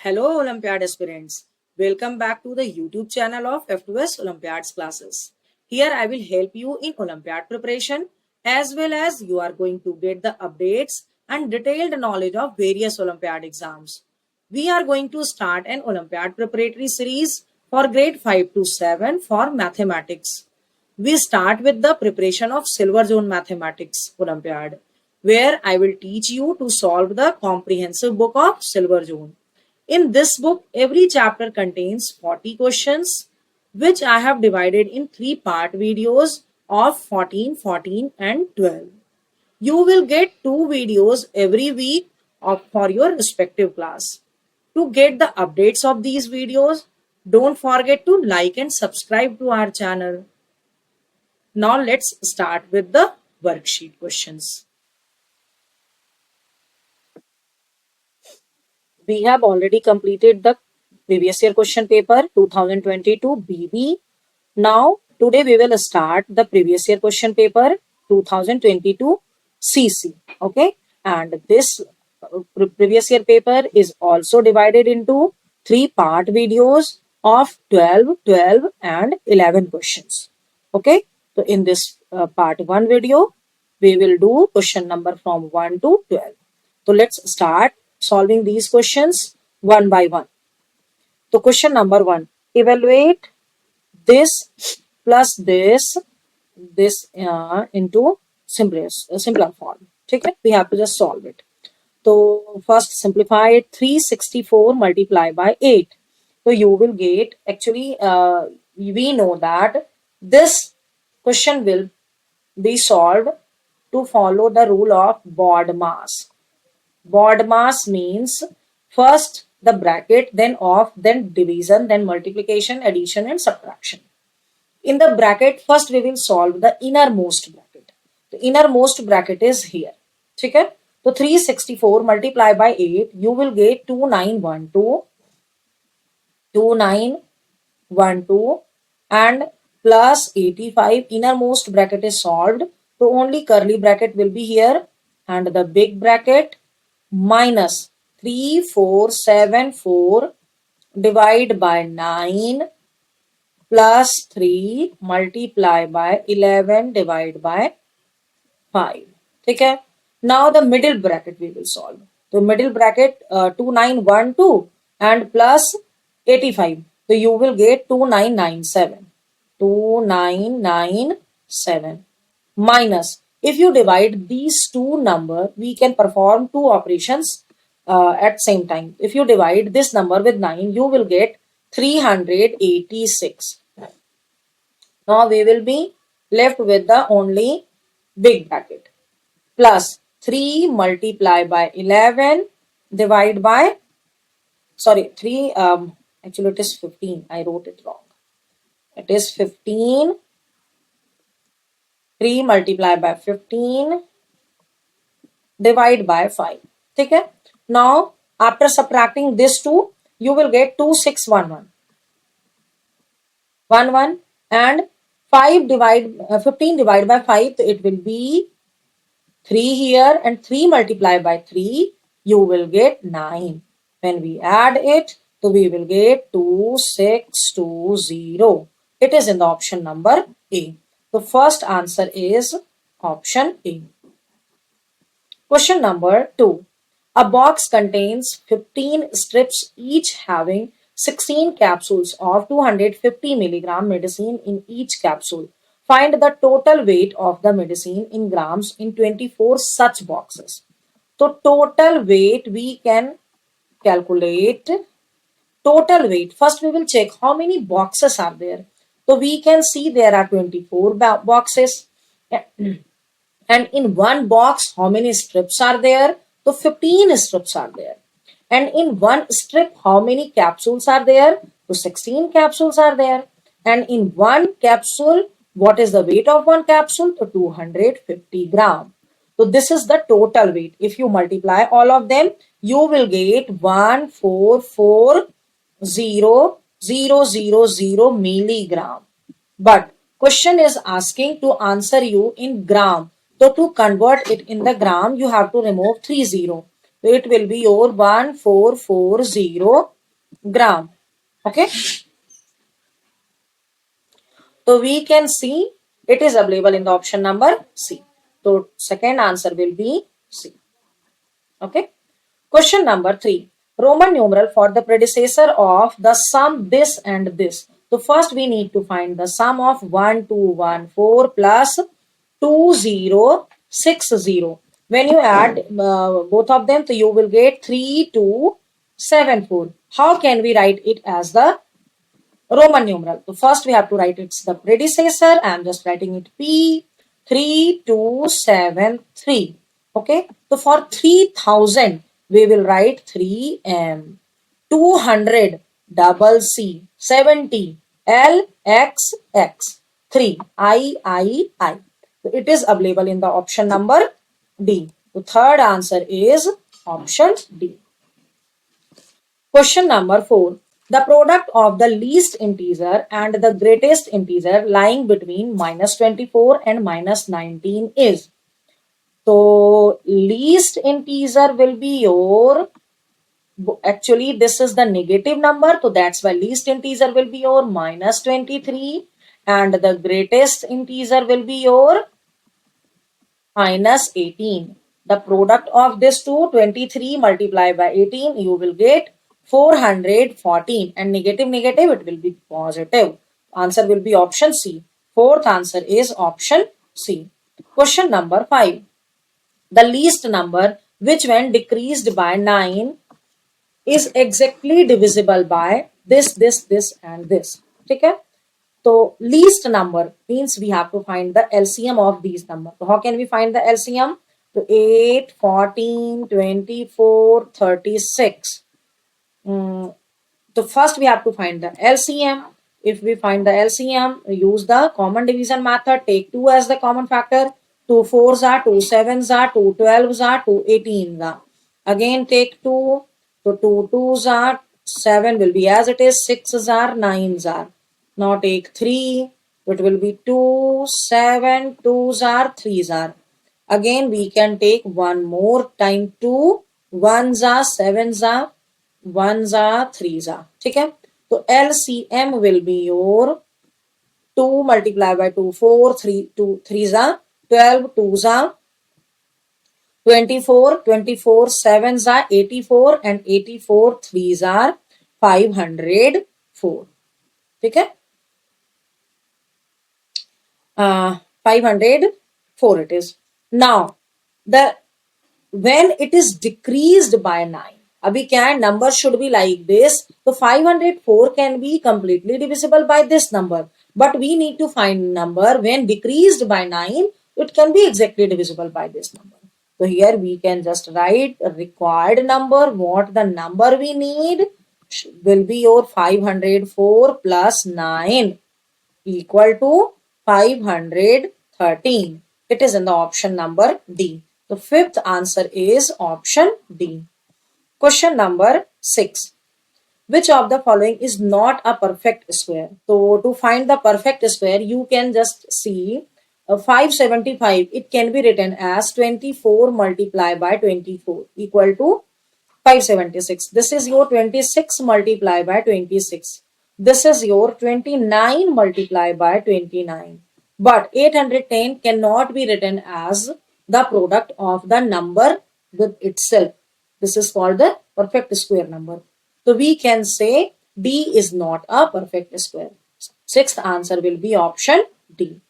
Hello Olympiad aspirants. Welcome back to the YouTube channel of F2S Olympiads classes. Here I will help you in Olympiad preparation as well as you are going to get the updates and detailed knowledge of various Olympiad exams. We are going to start an Olympiad preparatory series for grade 5 to 7 for mathematics. We start with the preparation of Silver Zone Mathematics Olympiad, where I will teach you to solve the comprehensive book of Silver Zone. In this book, every chapter contains 40 questions, which I have divided in three-part videos of 14, 14 and 12. You will get two videos every week for your respective class. To get the updates of these videos, don't forget to like and subscribe to our channel. Now let's start with the worksheet questions. We have already completed the previous year question paper 2022 BB. Now today we will start the previous year question paper 2022 CC. Okay, and this previous year paper is also divided into three-part videos of 12, 12 and 11 questions. Okay, so in this part 1 video, we will do question number from 1 to 12. So let's start solving these questions one by one. So question number 1, evaluate this plus this into simpler form. Okay, we have to just solve it. So first simplify it. 364 multiplied by 8. So you will get, actually we know that this question will be solved to follow the rule of BODMAS. BODMAS means first the bracket, then off, then division, then multiplication, addition and subtraction. In the bracket, first we will solve the innermost bracket. The innermost bracket is here. Okay? So 364 multiplied by 8, you will get 2912, 2912 and plus 85. Innermost bracket is solved. So only curly bracket will be here and the big bracket minus 3474 divided by 9 plus 3 multiply by 11 divided by 5. Okay? Now the middle bracket we will solve. So middle bracket 2912 and plus 85. So you will get 2997. 2997 minus. If you divide these two numbers, we can perform two operations at same time. If you divide this number with 9, you will get 386. Now we will be left with the only big bracket plus 3 multiplied by 11 divided by 3 actually it is 15. I wrote it wrong. It is 15. 3 multiplied by 15 divided by 5. Okay? Now after subtracting this two, you will get 2611. 11 and 15 divided by 5, it will be 3 here and 3 multiplied by 3, you will get 9. When we add it, so we will get 2620. It is in the option number A. The first answer is option A. Question number 2. A box contains 15 strips each having 16 capsules of 250 milligram medicine in each capsule. Find the total weight of the medicine in grams in 24 such boxes. So total weight we can calculate. Total weight. First we will check how many boxes are there. So we can see there are 24 boxes. And in one box, how many strips are there? So 15 strips are there. And in one strip, how many capsules are there? So 16 capsules are there. And in one capsule, what is the weight of one capsule? So 250 gram. So this is the total weight. If you multiply all of them, you will get 1440,000 milligram. But question is asking to answer you in gram. So to convert it in the gram, you have to remove 30. So it will be your 1440 gram. Okay. So we can see it is available in the option number C. So second answer will be C. Okay. Question number 3. Roman numeral for the predecessor of the sum this and this. So first we need to find the sum of 1214 plus 2060. When you add both of them, so you will get 3274. How can we write it as the Roman numeral? So first we have to write it's the predecessor. I am just writing it P3273. Okay. So for 3000 we will write 3M. 200 double C. 70 LXX. 3 I. So it is available in the option number D. The third answer is option D. Question number 4. The product of the least integer and the greatest integer lying between minus 24 and minus 19 is. So least integer will be your, actually this is the negative number, so that's why least integer will be your minus 23 and the greatest integer will be your minus 18. The product of this two, 23 multiplied by 18, you will get 414 and negative it will be positive. Answer will be option C. Fourth answer is option C. Question number 5. The least number which when decreased by 9 is exactly divisible by this and this. Okay? So least number means we have to find the LCM of these numbers. So how can we find the LCM? So 8, 14, 24, 36. So first we have to find the LCM. If we find the LCM, use the common division method. Take 2 as the common factor. 2 4s are, 2 7s are, 2 12s are, 2 18s are. Again take 2. So 2 2s are, 7 will be as it is, 6s are, 9s are. Now take 3. It will be 2, 7, 2s are, 3s are. Again we can take one more time 2, 1s are, 7s are, 1s are, 3s are. ठीक है? तो LCM will be your 2 multiplied by 2, 4, 3, 2, 3s are, 12, 2s are, 24, 24, 7s are, 84 and 84, 3s are, 504. ठीक है? 504 it is. Now, when it is decreased by 9, abhi kya hai, number should be like this. So 504 can be completely divisible by this number. But we need to find number when decreased by 9, it can be exactly divisible by this number. So here we can just write a required number. What the number we need will be your 504 plus 9 equal to 513. It is in the option number D. The fifth answer is option D. Question number 6. Which of the following is not a perfect square? So to find the perfect square, you can just see 575. It can be written as 24 multiplied by 24 equal to 576. This is your 26 multiplied by 26. This is your 29 multiplied by 29. But 810 cannot be written as the product of the number with itself. This is called the perfect square number. So we can say D is not a perfect square. Sixth answer will be option D.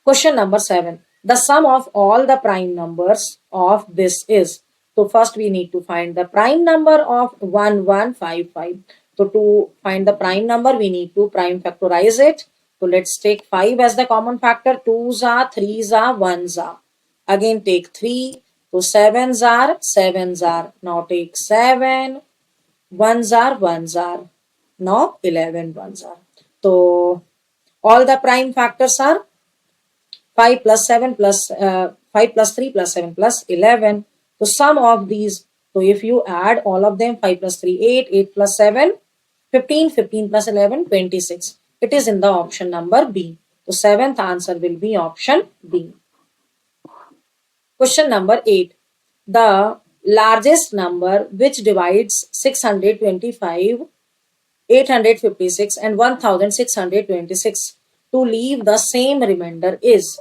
Question number 7. The sum of all the prime numbers of this is. So first we need to find the prime number of 1155. So to find the prime number, we need to prime factorize it. So let's take 5 as the common factor. 2s are, 3s are, 1s are. Again take 3. So 7s are, 7s are. Now take 7. 1s are, 1s are. Now 11 1s are. So all the prime factors are 5 plus 7 plus 5 plus 3 plus 7 plus 11. So sum of these, so if you add all of them, 5 plus 3, 8, 8 plus 7, 15, 15 plus 11, 26. It is in the option number B. So seventh answer will be option B. Question number 8. The largest number which divides 625, 856 and 1626 to leave the same remainder is.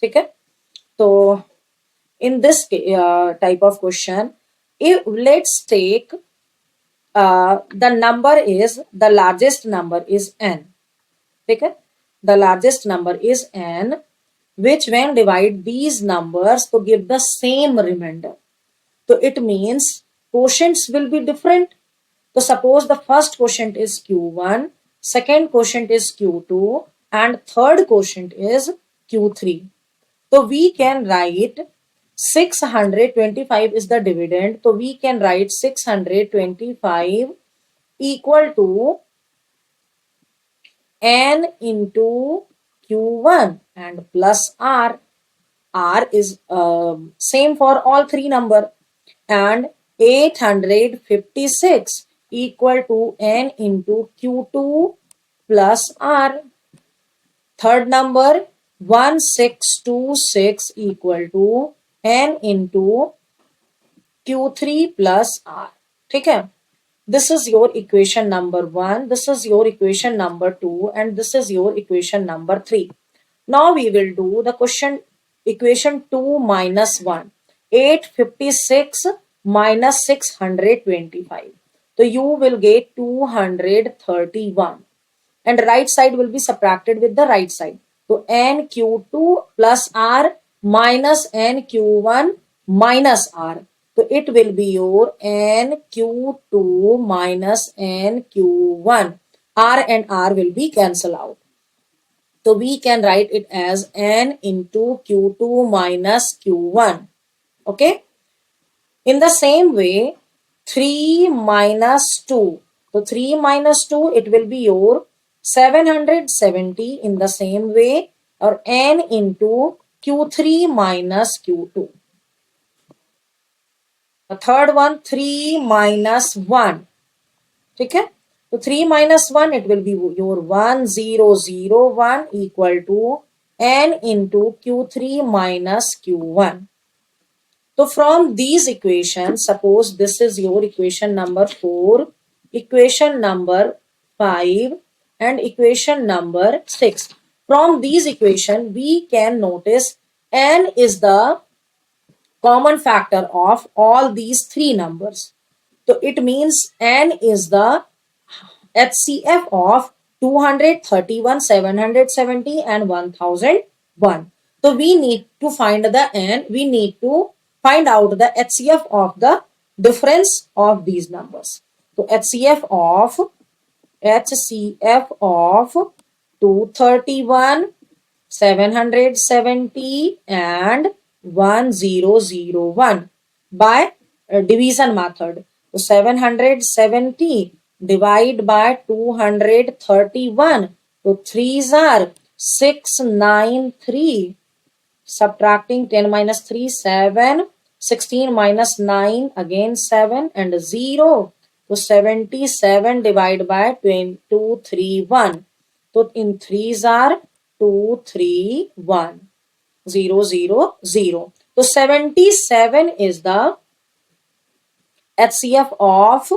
ठीक है, तो in this type of question, if let's take the number is, the largest number is n. ठीक है, the largest number is n, which when divide these numbers to give the same remainder. So it means quotients will be different. So suppose the first quotient is q1, second quotient is q2, and third quotient is q3. So we can write 625 is the dividend. So we can write 625 equal to n into q1 and plus r. R is same for all three number, and 856 equal to n into q2 plus r. Third number 1626 equal to n into q3 plus r. ठीक है, this is your equation number 1, this is your equation number 2, and this is your equation number 3. Now we will do the question equation 2 minus 1. 856 minus 625. So you will get 231. And right side will be subtracted with the right side. So nq2 plus r minus nq1 minus r. So it will be your nq2 minus nq1. R and r will be cancelled out. So we can write it as n into q2 minus q1. Okay. In the same way, 3 minus 2. So 3 minus 2, it will be your 770 in the same way, or n into q3 minus q2. The third one, 3 minus 1. Okay? So 3 minus 1, it will be your 1001 equal to n into q3 minus q1. So from these equations, suppose this is your equation number 4, equation number 5, and equation number 6. From these equations, we can notice n is the common factor of all these three numbers. So it means n is the HCF of 231, 770 and 1001. So we need to find the n, we need to find out the HCF of the difference of these numbers. So HCF of 231, 770 and 1001 by division method. So 770 divide by 231. So 3s are 693. Subtracting 10 minus 3, 7. 16 minus 9, again 7 and 0. So 77 divided by 231. So in 3s are 2, 3, 1. 0, 0, 0. So 77 is the HCF of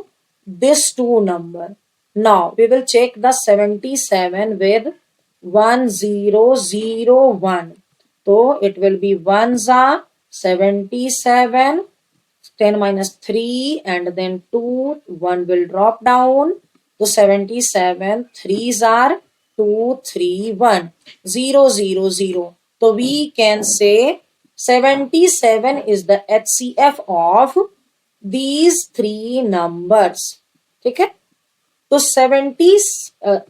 this two number. Now we will check the 77 with 1001. So it will be 1s are 77, 10 minus 3 and then 2, 1 will drop down. So 77, 3s are 2, 3, 1, 0, 0, 0. So we can say 77 is the HCF of these three numbers. Okay? So 70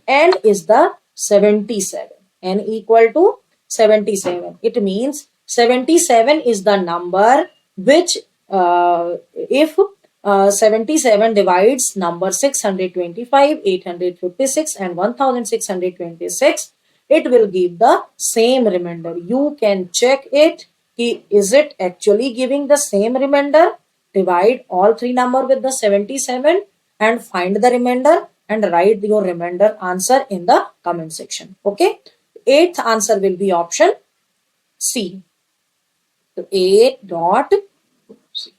n is the 77. N equal to 77. It means 77 is the number which if 77 divides number 625, 856 and 1626, it will give the same remainder. You can check it. Is it actually giving the same remainder? Divide all three number with the 77 and find the remainder and write your remainder answer in the comment section. Okay. Eighth answer will be option C. So 8 dot C.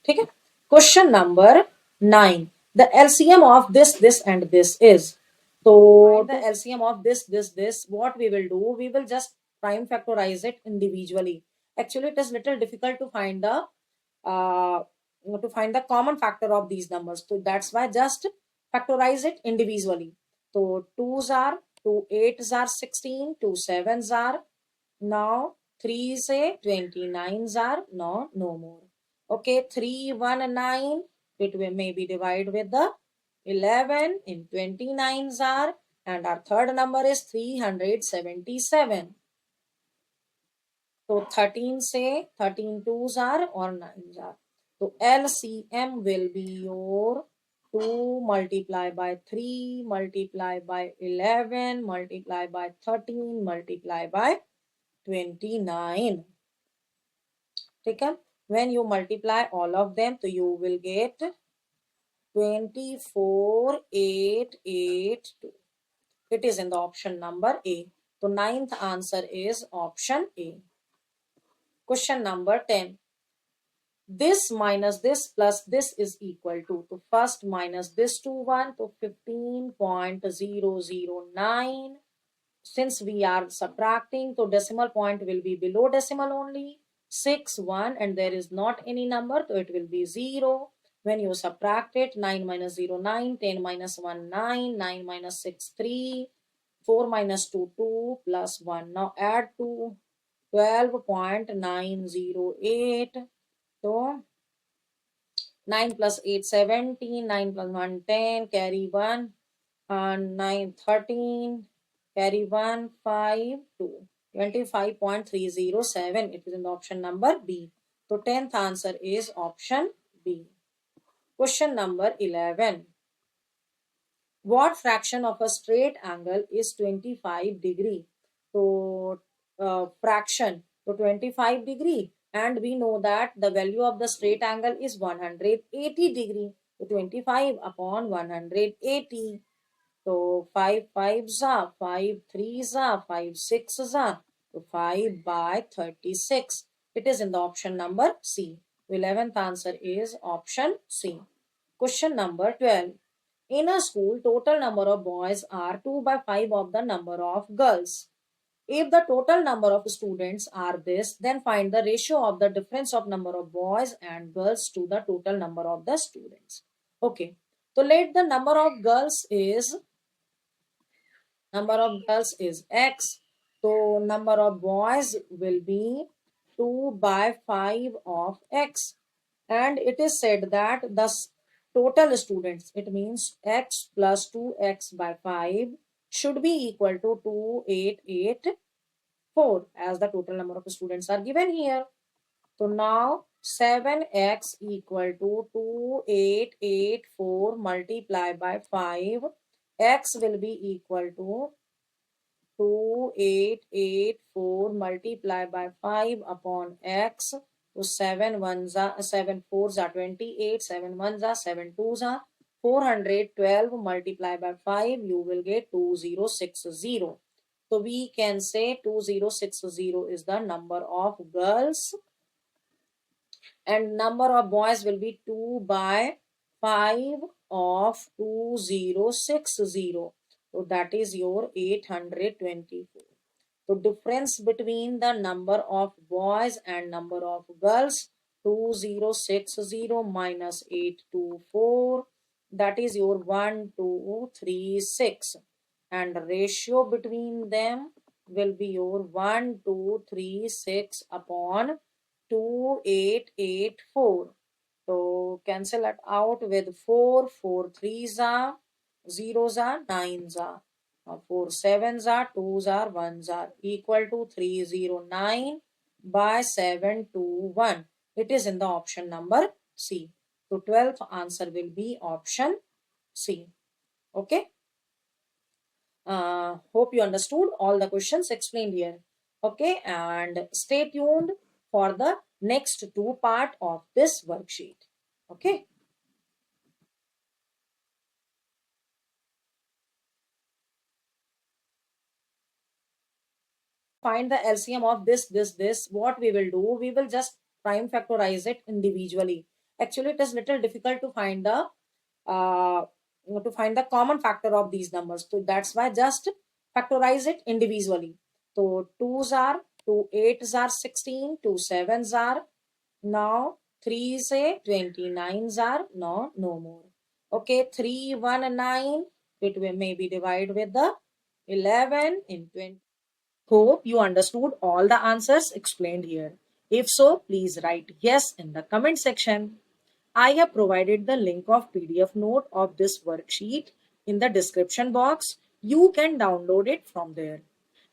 ठीक है. Question number 9. The LCM of this and this is. So the LCM of this, what we will do, we will just prime factorize it individually. Actually, it is little difficult to find uh, the common factor of these numbers. So that's why just factorize it individually. So 2s are 2 8s are 16, 2 7s are now 3 say 29s are no more. Okay, 319 it will maybe divide with the 11 in 29s are, and our third number is 377. So 13 say 13 twos are or 9s are. So LCM will be your 2 multiply by 3 multiply by 11 multiply by 13 multiply by 29. Okay, when you multiply all of them, so you will get 24882. It is in the option number A. So ninth answer is option A. Question number 10. This minus this plus this is equal to. So first minus this to 1 to 15.009. Since we are subtracting, so decimal point will be below decimal only. 6 1 and there is not any number, so it will be 0. When you subtract it, 9 minus 0 9, 10 minus 1 9, 9 minus 6 3, 4 minus 2 2 plus 1. Now add to 12.908. So 9 plus 8 17, 9 plus 1 10, carry 1, and 9 13, carry 1 5 2, 25.307. It is in the option number B. So 10th answer is option B. Question number 11. What fraction of a straight angle is 25 degree? So fraction, so 25 degree, and we know that the value of the straight angle is 180 degree. So 25 upon 180. So 5 5s are 5 3s are 5 6s are, so 5 by 36. It is in the option number C. 11th answer is option C. Question number 12. In a school, total number of boys are 2 by 5 of the number of girls. If the total number of students are this, then find the ratio of the difference of number of boys and girls to the total number of the students. Okay, so let the number of girls is x. So number of boys will be 2 by 5 of x. And it is said that the total students, it means x plus 2x by 5 should be equal to 2884, as the total number of students are given here. So now 7x equal to 2884 multiplied by 5. X will be equal to 2884 multiplied by 5 upon x. So 7 ones are 7 fours are 28, 7 ones are 7 twos are 412 multiplied by 5, you will get 2060. So we can say 2060 is the number of girls, and number of boys will be 2 by 5 of 2060. So that is your 824. So difference between the number of boys and number of girls, 2060 minus 824, that is your 1236, and ratio between them will be your 1236 upon 2884. So cancel it out with 4, 4 threes are, zeros are, nines are. 4 sevens are, twos are, ones are, equal to 309 by 721. It is in the option number C. So 12th answer will be option C. Okay. Hope you understood all the questions explained here. Okay, and stay tuned for the next two part of this worksheet. Okay. Find the LCM of this. What we will do, we will just prime factorize it individually. Actually, it is little difficult to find the common factor of these numbers. So that's why just factorize it individually. So 2s are 2 8s are 16, 2 7s are now 3 say 29s are no more. Okay, 3 1 9, it will maybe divide with the 11 in 20. Hope you understood all the answers explained here. If so, please write yes in the comment section. I have provided the link of PDF note of this worksheet in the description box. You can download it from there.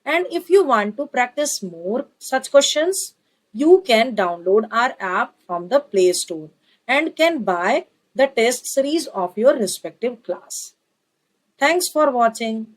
And if you want to practice more such questions, you can download our app from the Play Store and can buy the test series of your respective class. Thanks for watching.